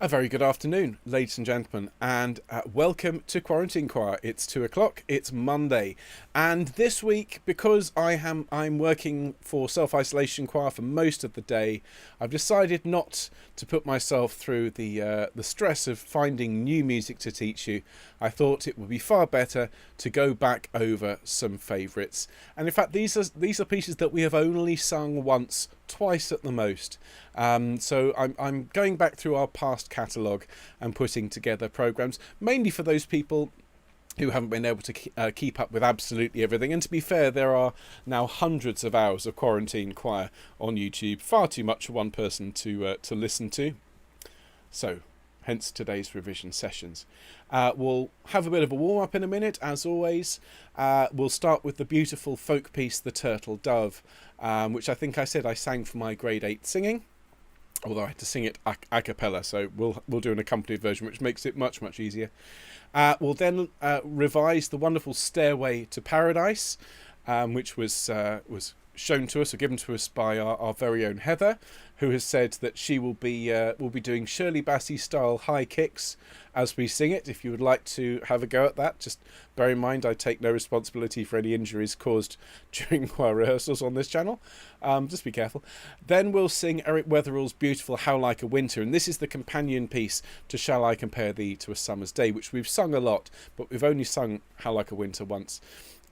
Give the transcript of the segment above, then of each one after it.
A very good afternoon, ladies and gentlemen, and welcome to Quarantine Choir. It's 2 o'clock, it's Monday, and this week, because I'm working for self-isolation choir for most of the day, I've decided not to put myself through the stress of finding new music to teach you. I thought it would be far better to go back over some favourites, and in fact these are pieces that we have only sung once, twice at the most. So I'm going back through our past catalogue and putting together programmes, mainly for those people who haven't been able to keep up with absolutely everything. And to be fair, there are now hundreds of hours of Quarantine Choir on YouTube, far too much for one person to listen to. So, hence today's revision sessions. We'll have a bit of a warm-up in a minute, as always. We'll start with the beautiful folk piece, The Turtle Dove, which I think I said I sang for my grade 8 singing, although I had to sing it a cappella, so we'll do an accompanied version, which makes it much easier. We'll then revise the wonderful Stairway to Paradise, which was shown to us or given to us by our very own Heather, who has said that she will be doing Shirley Bassey style high kicks as we sing it. If you would like to have a go at that, just bear in mind I take no responsibility for any injuries caused during choir rehearsals on this channel. Just be careful. Then we'll sing Eric Weatherall's beautiful How Like a Winter, and this is the companion piece to Shall I Compare Thee to a Summer's Day, which we've sung a lot, but we've only sung How Like a Winter once.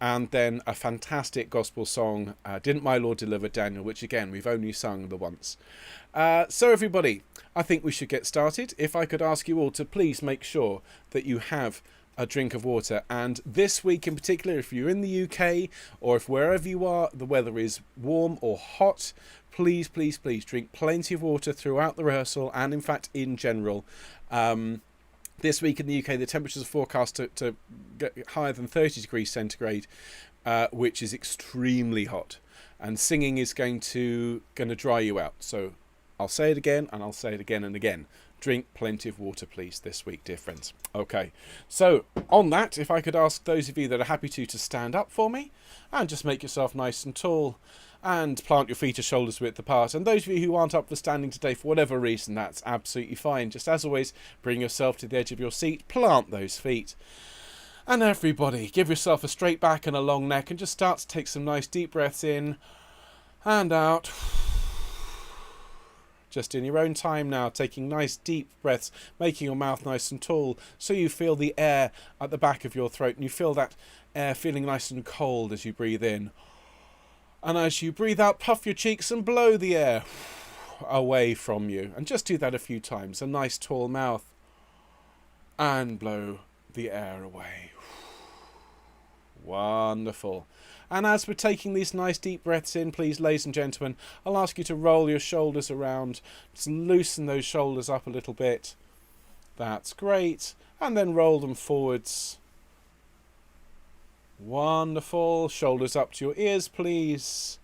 And then a fantastic gospel song, Didn't My Lord Deliver Daniel, which again, we've only sung the once. So everybody, I think we should get started. If I could ask you all to please make sure that you have a drink of water. And this week in particular, if you're in the UK or if wherever you are, the weather is warm or hot, please drink plenty of water throughout the rehearsal and in fact in general. This week in the UK, the temperatures are forecast to get higher than 30 degrees centigrade, which is extremely hot. And singing is going to dry you out. So I'll say it again, and I'll say it again and again. Drink plenty of water, please, this week, dear friends. Okay, so on that, if I could ask those of you that are happy to stand up for me, and just make yourself nice and tall, and plant your feet or shoulders width apart. And those of you who aren't up for standing today for whatever reason, that's absolutely fine. Just as always, bring yourself to the edge of your seat, plant those feet. And everybody, give yourself a straight back and a long neck and just start to take some nice deep breaths in and out. Just in your own time now, taking nice deep breaths, making your mouth nice and tall so you feel the air at the back of your throat and you feel that air feeling nice and cold as you breathe in. And as you breathe out, puff your cheeks and blow the air away from you. And just do that a few times. A nice tall mouth. And blow the air away. Wonderful. And as we're taking these nice deep breaths in, please, ladies and gentlemen, I'll ask you to roll your shoulders around. Just loosen those shoulders up a little bit. That's great. And then roll them forwards. Wonderful. Shoulders up to your ears, please.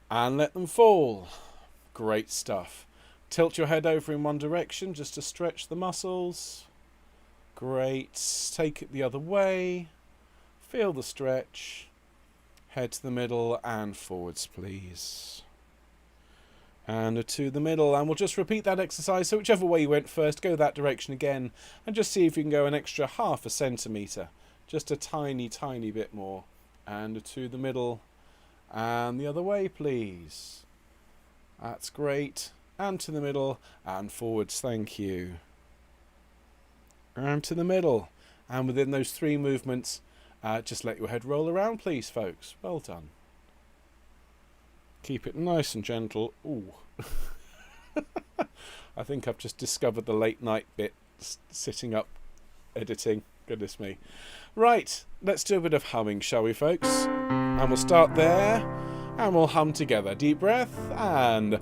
And let them fall. Great stuff. Tilt your head over in one direction just to stretch the muscles. Great. Take it the other way. Feel the stretch. Head to the middle and forwards, please. And to the middle. And we'll just repeat that exercise. So whichever way you went first, go that direction again. And just see if you can go an extra ½ centimetre. Just a tiny bit more. And to the middle. And the other way, please. That's great. And to the middle. And forwards, thank you. And to the middle. And within those 3 movements, just let your head roll around, please, folks. Well done. Keep it nice and gentle. Ooh. I think I've just discovered the late night bit, sitting up, editing. Goodness me. Right, let's do a bit of humming, shall we, folks? And we'll start there, and we'll hum together. Deep breath, and...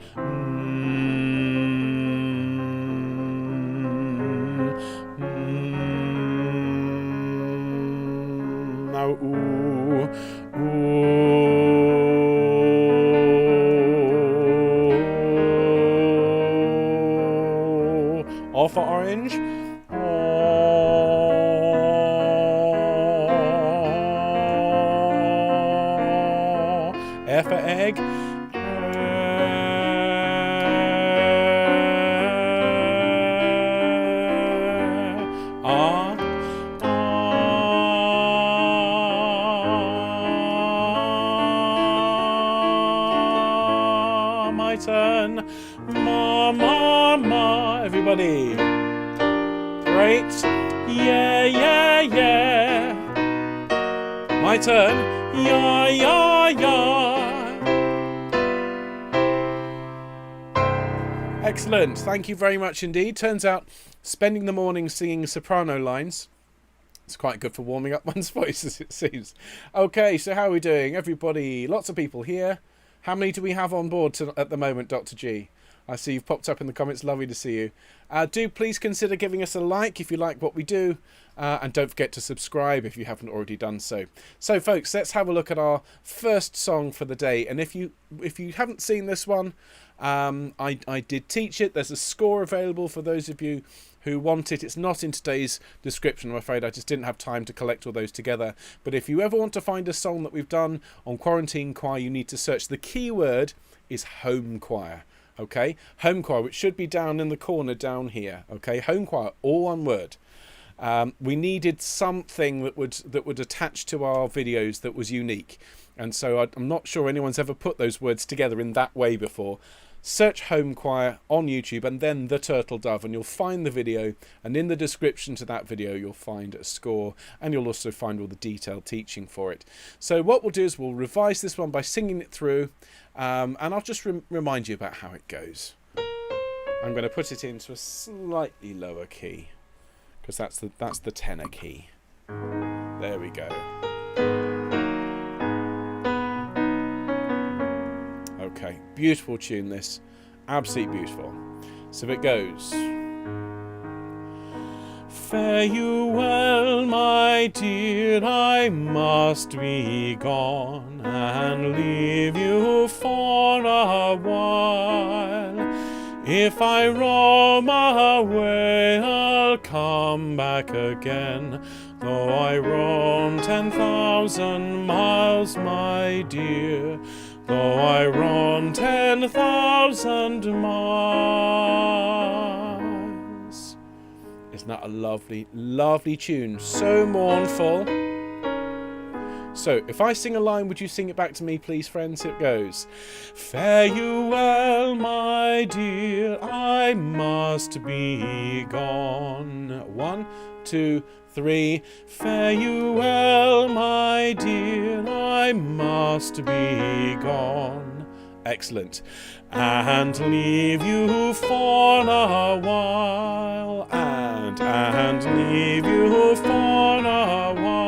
Now, ooh, ooh. All for orange. F for egg. turn. Ma, ma, ma. Everybody. Great. Yeah, yeah, yeah. My turn. Ya, ya, ya. Excellent. Thank you very much indeed. Turns out spending the morning singing soprano lines, it's quite good for warming up one's voice, as it seems. Okay, so how are we doing? Everybody, lots of people here. How many do we have on board at the moment, Dr. G? I see you've popped up in the comments. Lovely to see you. Do please consider giving us a like if you like what we do. And don't forget to subscribe if you haven't already done so. So, folks, let's have a look at our first song for the day. And if you haven't seen this one, I did teach it. There's a score available for those of you who want it. It's not in today's description, I'm afraid. I just didn't have time to collect all those together. But if you ever want to find a song that we've done on Quarantine Choir, you need to search. The keyword is home choir. Okay, home choir, which should be down in the corner down here. Okay, home choir, all one word. We needed something that would attach to our videos that was unique, and so I'm not sure anyone's ever put those words together in that way before. Search home choir on YouTube and then the turtle dove, and you'll find the video, and in the description to that video you'll find a score, and you'll also find all the detailed teaching for it. So what we'll do is we'll revise this one by singing it through, and I'll just remind you about how it goes. I'm going to put it into a slightly lower key, because that's the tenor key. There we go. Okay, beautiful tune this. Absolutely beautiful. So it goes. Fare you well, my dear, I must be gone and leave you for a while. If I roam away, I'll come back again, though I roam 10,000 miles, my dear, though I roam 10,000 miles. Isn't that a lovely, lovely tune? So mournful. So, if I sing a line, would you sing it back to me, please, friends? It goes. Fare you well, my dear, I must be gone. 1, 2, 3. Fare you well, my dear, I must be gone. Excellent. And leave you for a while. And leave you for a while.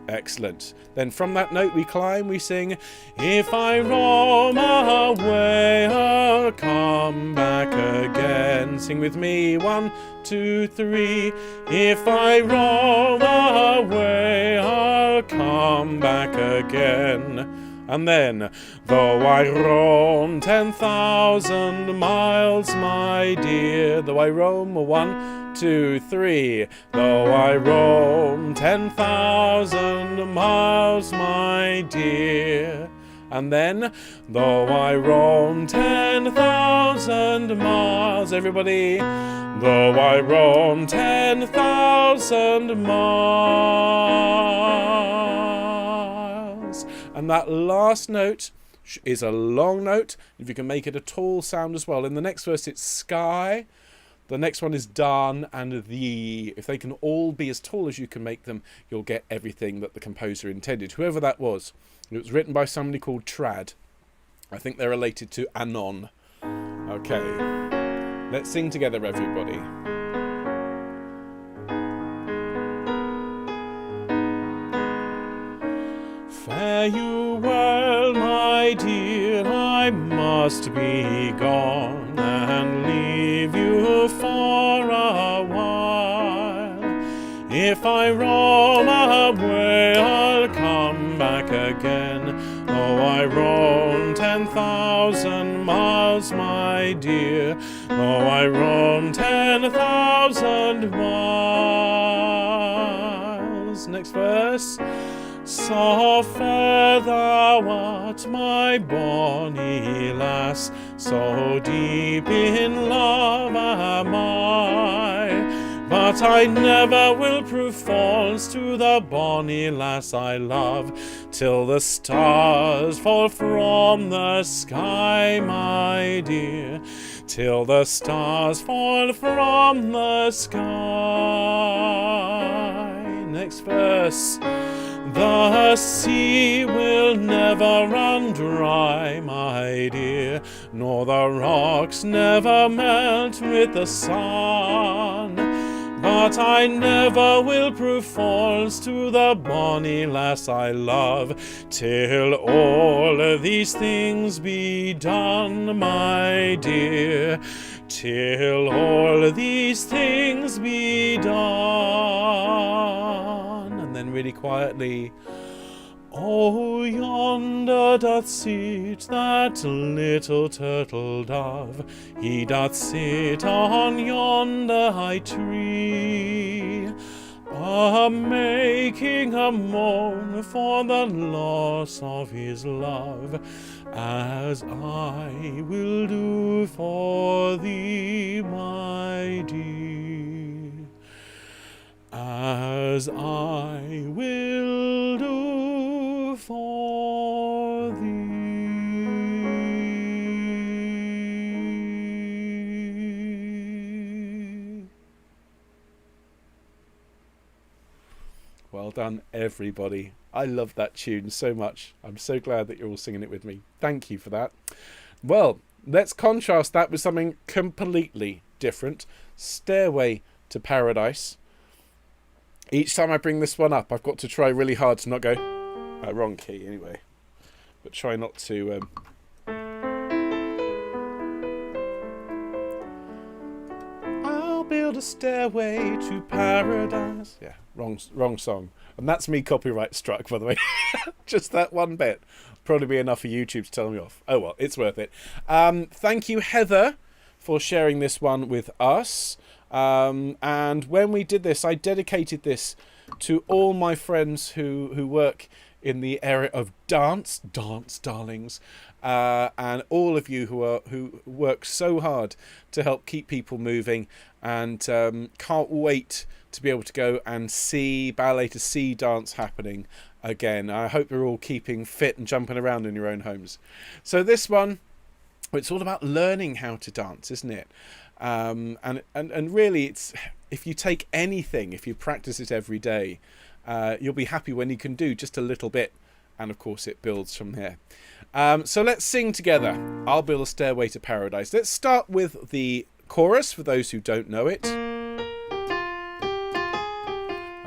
Excellent. Then from that note we climb, we sing, if I roam away, I'll come back again. Sing with me, 1, 2, 3. If I roam away, I'll come back again. And then, though I roam 10,000 miles, my dear, though I roam 1, 2, 3, though I roam 10,000 miles, my dear. And then, though I roam 10,000 miles, everybody, though I roam 10,000 miles. And that last note is a long note. If you can make it a tall sound as well. In the next verse, it's sky. The next one is done, and the. If they can all be as tall as you can make them, you'll get everything that the composer intended. Whoever that was. It was written by somebody called Trad. I think they're related to Anon. Okay. Let's sing together, everybody. Fare you well, my dear, I must be gone and leave you for a while. If I roam away, I'll come back again, though I roam 10,000 miles, my dear, though I roam 10,000 miles. Next verse. So fair thou art, my bonny lass, so deep in love am I. But I never will prove false to the bonny lass I love, till the stars fall from the sky, my dear, till the stars fall from the sky. Next verse. The sea will never run dry, my dear, nor the rocks never melt with the sun. But I never will prove false to the bonny lass I love, till all these things be done, my dear, till all these things be done. And then really quietly, oh, yonder doth sit that little turtle dove, he doth sit on yonder high tree, a-making a moan for the loss of his love, as I will do for thee, my dear, as I will do for thee. Well done, everybody. I love that tune so much. I'm so glad that you're all singing it with me. Thank you for that. Well, let's contrast that with something completely different. Stairway to Paradise. Each time I bring this one up, I've got to try really hard to not go wrong key anyway, but try not to I'll build a stairway to paradise. Yeah, wrong song. And that's me copyright struck, by the way. Just that one bit. Probably be enough for YouTube to tell me off. Oh well, it's worth it. Thank you, Heather, for sharing this one with us. And when we did this, I dedicated this to all my friends who work in the area of dance darlings, and all of you who work so hard to help keep people moving, and can't wait to be able to go and see ballet, to see dance happening again. I hope you're all keeping fit and jumping around in your own homes. So this one, it's all about learning how to dance, isn't it? And really, it's, if you take anything, if you practice it every day, you'll be happy when you can do just a little bit, and of course it builds from there. So let's sing together. I'll Build a Stairway to Paradise. Let's start with the chorus for those who don't know it.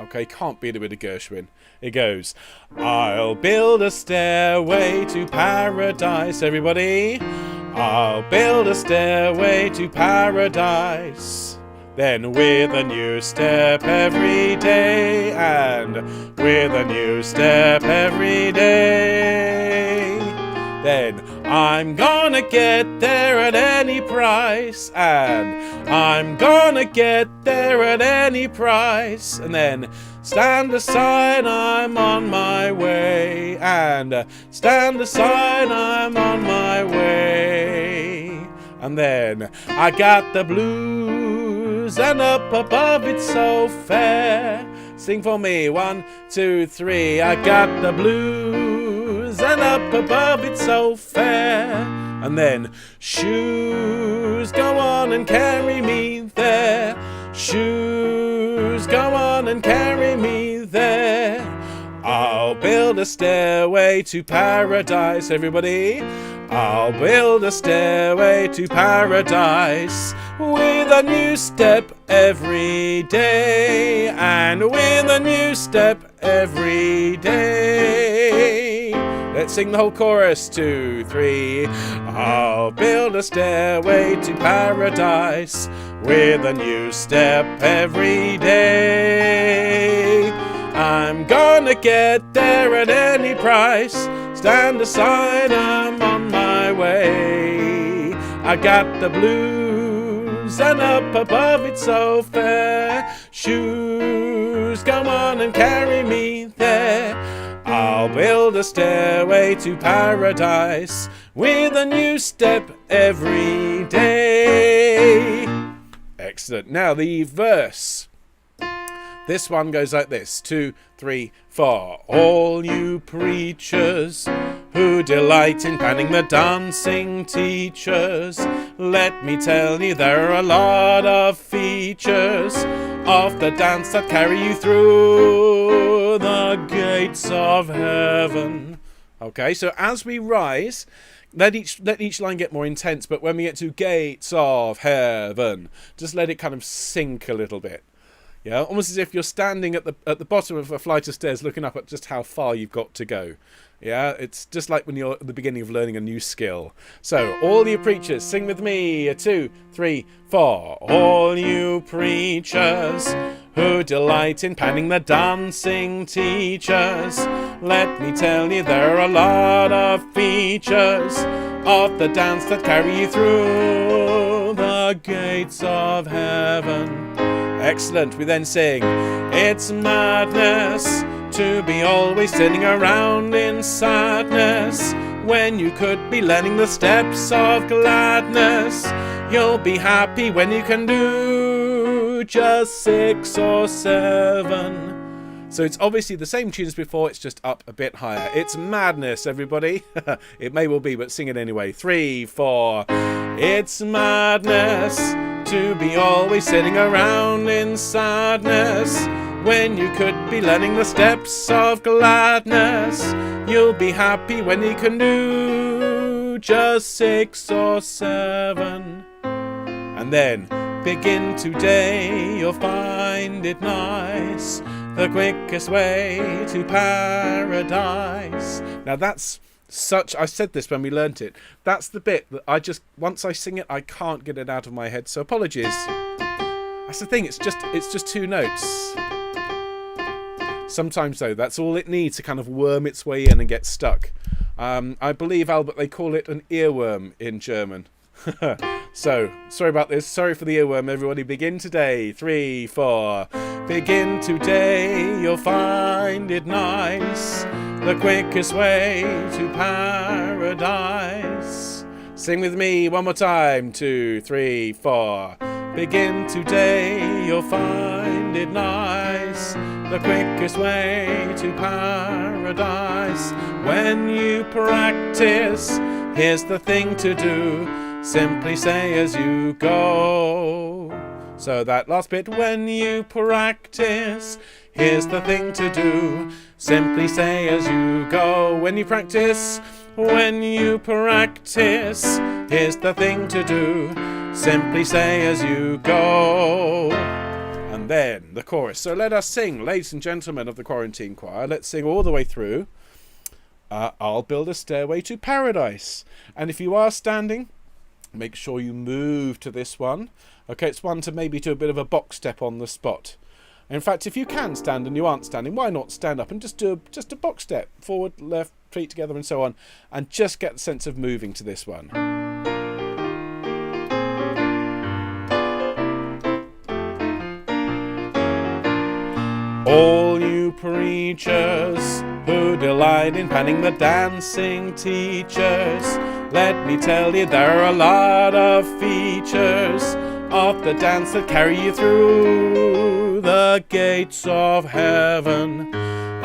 Okay, can't beat it with a Gershwin. It goes, I'll build a stairway to paradise, everybody. I'll build a stairway to paradise. Then with a new step every day, and with a new step every day. Then I'm gonna get there at any price, and I'm gonna get there at any price. And then stand aside, I'm on my way, and stand aside, I'm on my way. And then I got the blues, and up above it's so fair. Sing for me, 1, 2, 3. I got the blues, and up above it's so fair. And then shoes, go on and carry me there. Shoes, go on and carry me there. I'll build a stairway to paradise, everybody. I'll build a stairway to paradise, with a new step every day, and with a new step every day. Let's sing the whole chorus. 2, 3. I'll build a stairway to paradise, with a new step every day. I'm gonna get there at any price. Stand aside, I'm on my way. I got the blues, and up above it's so fair. Shoes, come on and carry me there. I'll build a stairway to paradise, with a new step every day. Excellent. Now the verse. This one goes like this. 2, 3, 4. All you preachers who delight in panning the dancing teachers, let me tell you there are a lot of features of the dance that carry you through the gates of heaven. Okay, so as we rise, let each line get more intense, but when we get to gates of heaven, just let it kind of sink a little bit. Yeah, almost as if you're standing at the bottom of a flight of stairs looking up at just how far you've got to go. Yeah, it's just like when you're at the beginning of learning a new skill. So, all you preachers, sing with me. 2, 3, 4. All you preachers who delight in panning the dancing teachers, let me tell you there are a lot of features of the dance that carry you through the gates of heaven. Excellent. We then sing, it's madness to be always sitting around in sadness when you could be learning the steps of gladness. You'll be happy when you can do just 6 or 7. So it's obviously the same tune as before, it's just up a bit higher. It's madness, everybody. It may well be, but sing it anyway. 3, 4. It's madness to be always sitting around in sadness when you could be learning the steps of gladness. You'll be happy when you can do just 6 or 7. And then begin today, you'll find it nice, the quickest way to paradise. Now that's I said this when we learnt it. That's the bit that once I sing it, I can't get it out of my head. So apologies. That's the thing. It's just 2 notes. Sometimes though, that's all it needs to kind of worm its way in and get stuck. I believe, Albert, they call it an earworm in German. So, sorry about this. Sorry for the earworm, everybody. Begin today. 3, 4. Begin today, you'll find it nice, the quickest way to paradise. Sing with me one more time. 2, 3, 4. Begin today, you'll find it nice, the quickest way to paradise. When you practice, here's the thing to do. Simply say as you go. So that last bit, when you practice, here's the thing to do. Simply say as you go. When you practice, here's the thing to do. Simply say as you go. And then the chorus. So let us sing, ladies and gentlemen of the Quarantine Choir. Let's sing all the way through. I'll build a stairway to paradise. And if you are standing, make sure you move to this one. Okay, it's one to maybe do a bit of a box step on the spot. In fact, if you can stand and you aren't standing, why not stand up and just do a box step, forward, left, feet together and so on, and just get the sense of moving to this one. All you preachers who delight in panning the dancing teachers, let me tell you there are a lot of features of the dance that carry you through the gates of heaven.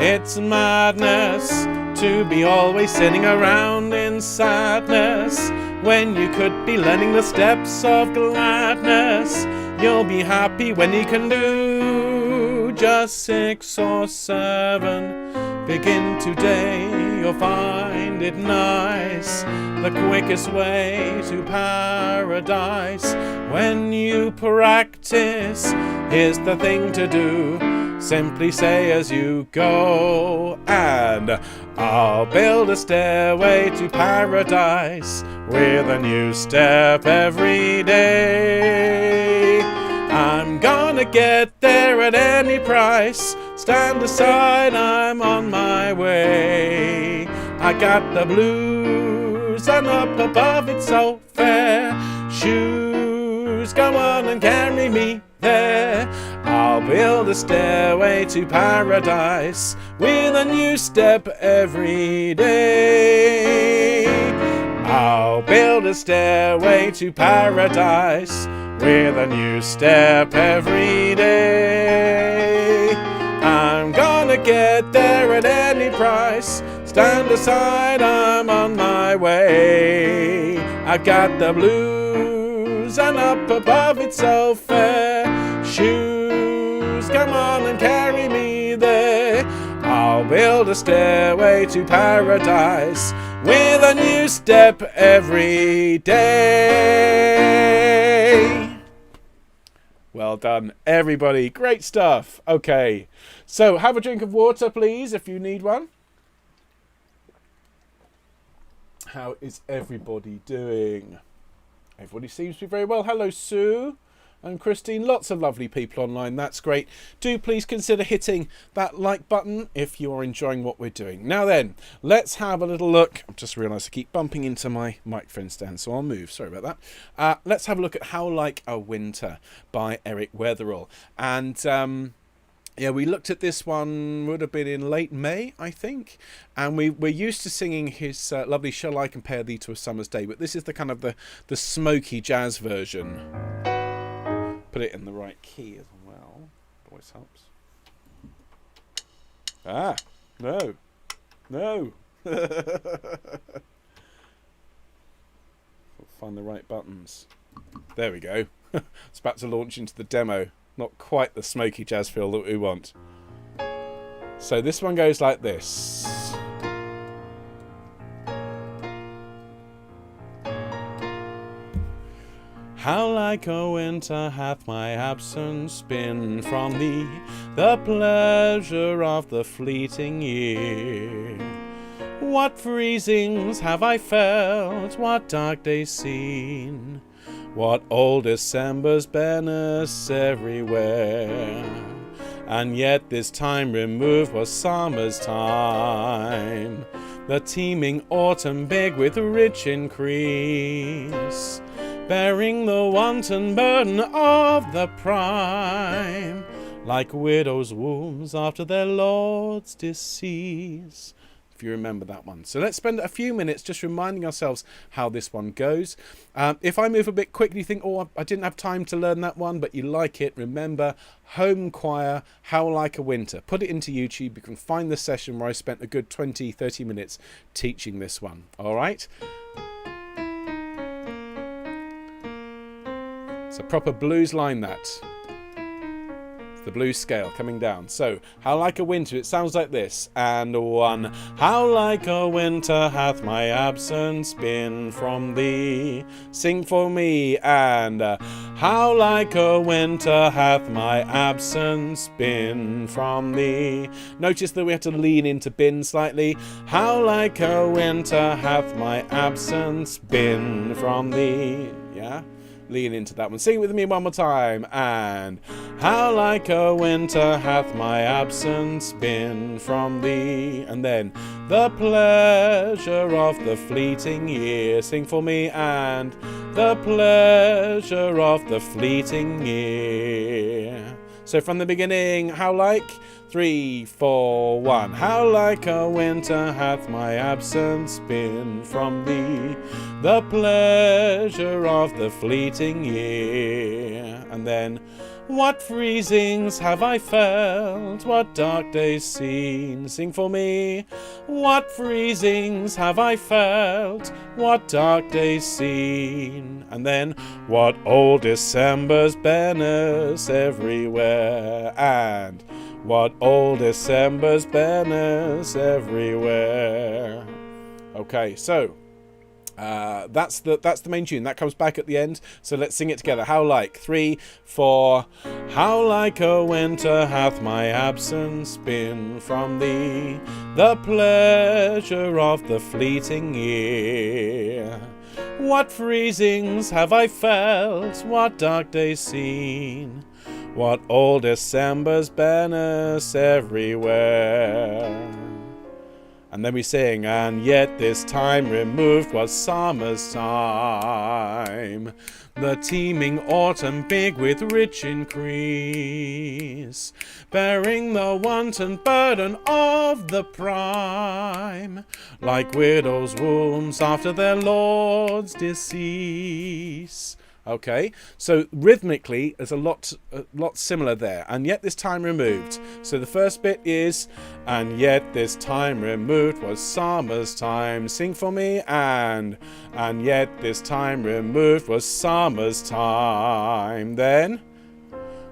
It's madness to be always sitting around in sadness when you could be learning the steps of gladness. You'll be happy when you can do just 6 or 7. Begin today, you'll find it nice, the quickest way to paradise. When you practice, here's the thing to do. Simply say as you go, and I'll build a stairway to paradise with a new step every day. I'm gonna get there at any price. Stand aside, I'm on my way. I got the blues, and up above it's so fair. Shoes, come on and carry me there. I'll build a stairway to paradise with a new step every day. I'll build a stairway to paradise with a new step every day. stand aside, I'm on my way. I got the blues, and up above it's so fair. Shoes, come on and carry me there. I'll build a stairway to paradise with a new step every day. Well done, everybody. Great stuff. Okay, so have a drink of water, please, if you need one. How is everybody doing? Everybody seems to be very well. Hello, Sue and Christine. Lots of lovely people online. That's great. Do please consider hitting that like button if you are enjoying what we're doing. Now then, let's have a little look. I've just realised I keep bumping into my microphone stand, so I'll move. Sorry about that. Let's have a look at How Like a Winter by Eric Weatherall. And yeah, we looked at this one, would have been in late May, I think. And we're used to singing his lovely Shall I Compare Thee to a Summer's Day, but this is the kind of the smoky jazz version. Put it in the right key as well. Always helps. Ah, no. No. Find the right buttons. There we go. It's about to launch into the demo. Not quite the smoky jazz feel that we want. So this one goes like this. How like a winter hath my absence been from thee, the pleasure of the fleeting year. What freezings have I felt, what dark days seen, what old December's bareness everywhere. And yet this time removed was summer's time, the teeming autumn big with rich increase, bearing the wanton burden of the prime, like widows' wombs after their lord's decease. If you remember that one. So let's spend a few minutes just reminding ourselves how this one goes. If I move a bit quickly, you think, oh, I didn't have time to learn that one, but you like it, remember, home choir, How Like a Winter. Put it into YouTube. You can find the session where I spent a good 20-30 minutes teaching this one. All right? It's a proper blues line, that. The blues scale coming down. So, How Like a Winter, it sounds like this. And one. How like a winter hath my absence been from thee. Sing for me. And how like a winter hath my absence been from thee. Notice that we have to lean into bin slightly. How like a winter hath my absence been from thee. Yeah? Lean into that one. Sing it with me one more time. And how like a winter hath my absence been from thee. And then the pleasure of the fleeting year. Sing for me. And the pleasure of the fleeting year. So from the beginning, how like? 3, 4, 1. How like a winter hath my absence been from thee, the pleasure of the fleeting year. And then, what freezings have I felt, what dark days seen. Sing for me. What freezings have I felt, what dark days seen. And then, what old December's bareness everywhere. And what old December's bareness everywhere. Okay, so that's the main tune. That comes back at the end. So let's sing it together. How like? 3, 4. How like a winter hath my absence been from thee, the pleasure of the fleeting year. What freezings have I felt, what dark days seen, what old December's bareness everywhere. And then we sing, and yet this time removed was summer's time, the teeming autumn big with rich increase, bearing the wanton burden of the prime, like widows' wombs after their lord's decease. Okay, so rhythmically there's a lot similar there, and yet this time removed. So the first bit is, and yet this time removed was summer's time. Sing for me, and yet this time removed was summer's time. Then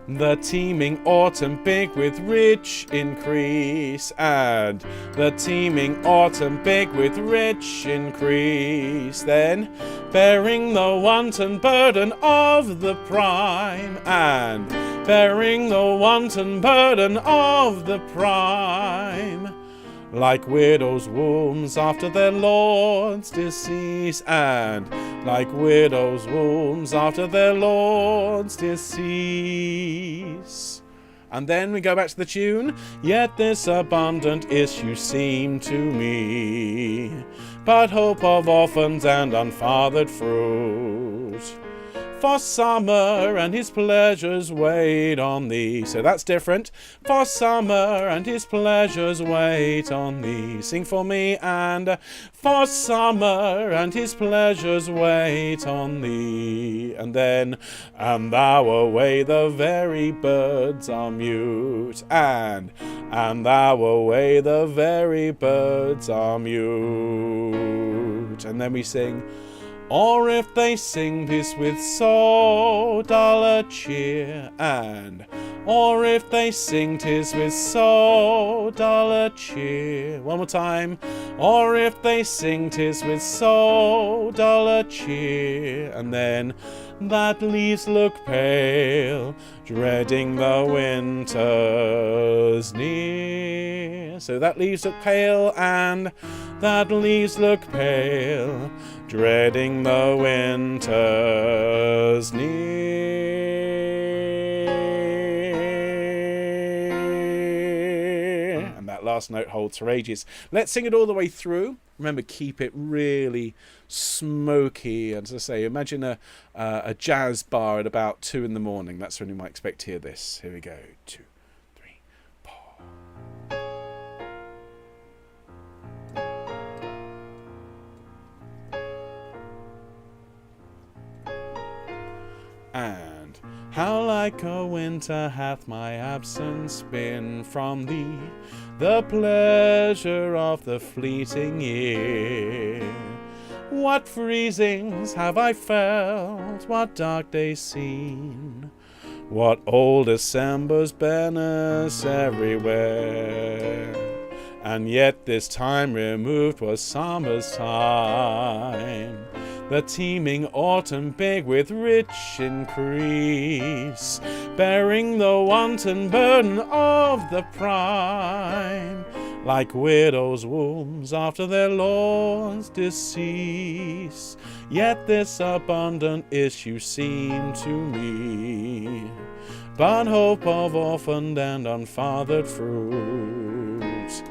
the teeming autumn big with rich increase, and the teeming autumn big with rich increase. Then bearing the wanton burden of the prime, and bearing the wanton burden of the prime. Like widows' wombs after their lord's decease, and like widows' wombs after their lord's decease. And then we go back to the tune. Yet this abundant issue seemed to me but hope of orphans and unfathered fruit. For summer and his pleasures wait on thee. So that's different. For summer and his pleasures wait on thee. Sing for me, and for summer and his pleasures wait on thee. And then, and thou away the very birds are mute. And thou away the very birds are mute. And then we sing, or if they sing this with so dull a cheer, and or if they sing 'tis with so dull a cheer. One more time. Or if they sing 'tis with so dull a cheer. And then that leaves look pale, dreading the winter's near. So that leaves look pale, and that leaves look pale, dreading the winter's near. And that last note holds for ages. Let's sing it all the way through. Remember, keep it really smoky. And as I say, imagine a jazz bar at about 2 in the morning. That's when you might expect to hear this. Here we go. 2, 3, 4. And how like a winter hath my absence been from thee, the pleasure of the fleeting year. What freezings have I felt, what dark days seen, what old December's bareness everywhere. And yet this time removed was summer's time, the teeming autumn big with rich increase, bearing the wanton burden of the prime. Like widows' wombs after their lord's decease, yet this abundant issue seemed to me but hope of orphaned and unfathered fruit.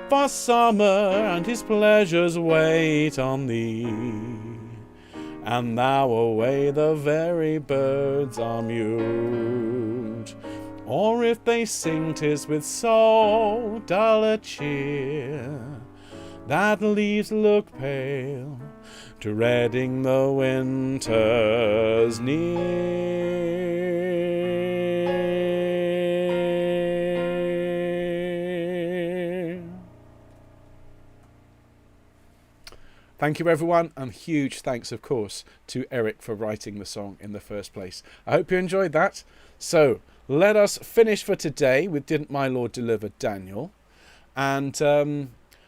For summer and his pleasures wait on thee, and thou away the very birds are mute. Or if they sing 'tis with so dull a cheer, that leaves look pale, dreading the winter's near. Thank you, everyone, and huge thanks, of course, to Eric for writing the song in the first place. I hope you enjoyed that. So let us finish for today with Didn't My Lord Deliver Daniel. And,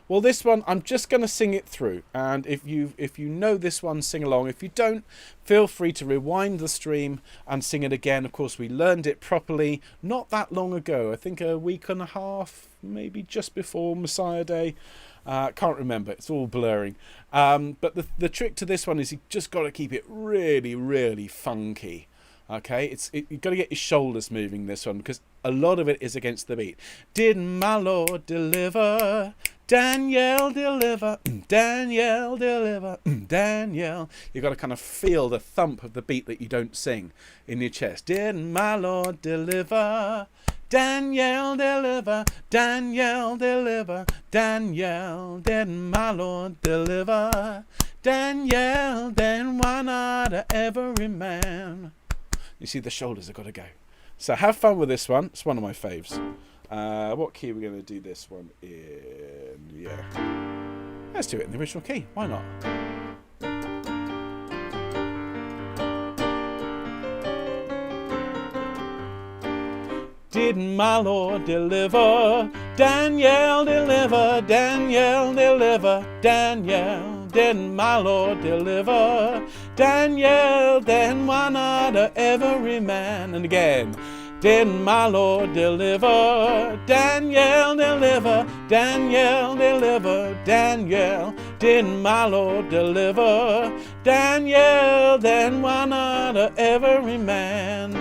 well, this one, I'm just going to sing it through. And if you know this one, sing along. If you don't, feel free to rewind the stream and sing it again. Of course, we learned it properly not that long ago. I think a week and a half, maybe just before Messiah Day. Can't remember. It's all blurring. But the trick to this one is you just got to keep it really, really funky. Okay, you've got to get your shoulders moving this one, because a lot of it is against the beat. Did my Lord deliver? Daniel deliver? Daniel deliver? Daniel. You've got to kind of feel the thump of the beat that you don't sing in your chest. Did my Lord deliver? Daniel deliver? Daniel deliver? Daniel, did my Lord deliver? Danielle, then why not every man? You see, the shoulders have got to go. So have fun with this one. It's one of my faves. What key are we going to do this one in? Yeah. Let's do it in the original key. Why not? Did my Lord deliver? Danielle deliver, Danielle deliver, Danielle. Did my Lord deliver? Danielle, then why not every man? And again. Did my Lord deliver? Danielle deliver, Danielle deliver, Danielle. Did my Lord deliver? Danielle, then why not every man?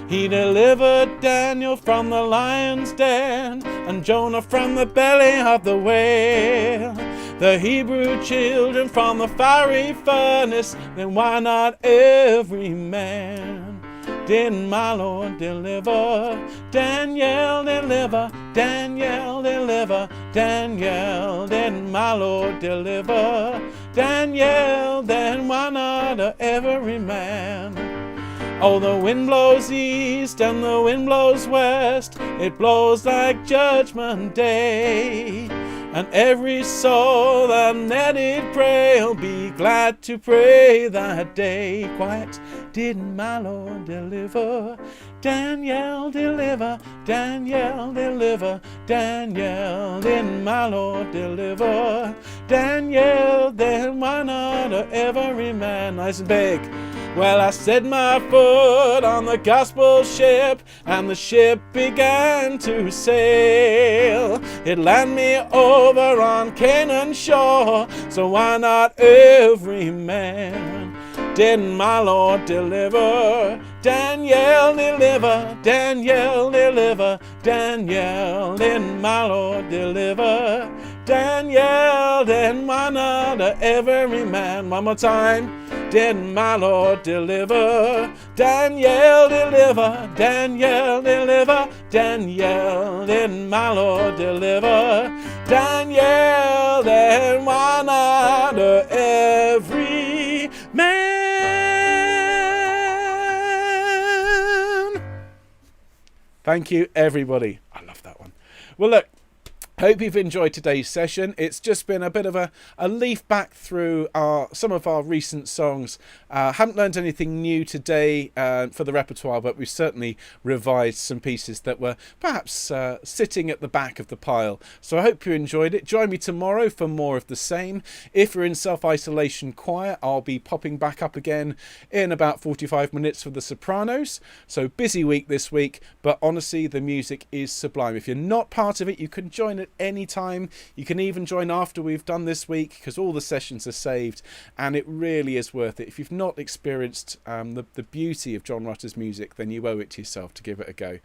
He delivered Daniel from the lion's den, and Jonah from the belly of the whale. The Hebrew children from the fiery furnace, then why not every man? Did my Lord deliver? Danielle deliver, Danielle deliver, Danielle. Did my Lord deliver? Danielle, then why not every man? Oh, the wind blows east and the wind blows west. It blows like Judgment Day. And every soul that did pray will be glad to pray that day. Quiet. Did my Lord deliver? Danielle deliver, Danielle deliver, Danielle. Did my Lord deliver? Danielle, then why not every man? Nice and big. Well, I set my foot on the gospel ship, and the ship began to sail. It landed me over on Canaan shore, so why not every man? Did my Lord deliver? Danielle deliver, Danielle deliver, Danielle. Did my Lord deliver? Danielle, then why not every man? One more time. Did my Lord deliver? Danielle deliver, Danielle deliver, Danielle. Did my Lord deliver? Danielle, then why not every man? Thank you, everybody. I love that one. Well, look. Hope you've enjoyed today's session. It's just been a bit of a leaf back through some of our recent songs. Haven't learned anything new today for the repertoire, but we've certainly revised some pieces that were perhaps sitting at the back of the pile. So I hope you enjoyed it. Join me tomorrow for more of the same. If you're in self-isolation choir, I'll be popping back up again in about 45 minutes for the sopranos. So busy week this week, but honestly, the music is sublime. If you're not part of it, you can join at any time. You can even join after we've done this week, because all the sessions are saved, and it really is worth it. If you've not experienced the beauty of John Rutter's music, then you owe it to yourself to give it a go.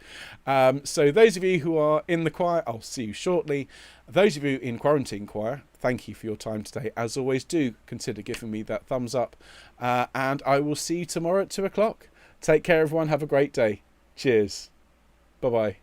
So those of you who are in the choir, I'll see you shortly. Those of you in quarantine choir, thank you for your time today. As always, do consider giving me that thumbs up, and I will see you tomorrow at 2 o'clock. Take care, everyone. Have a great day. Cheers. Bye bye.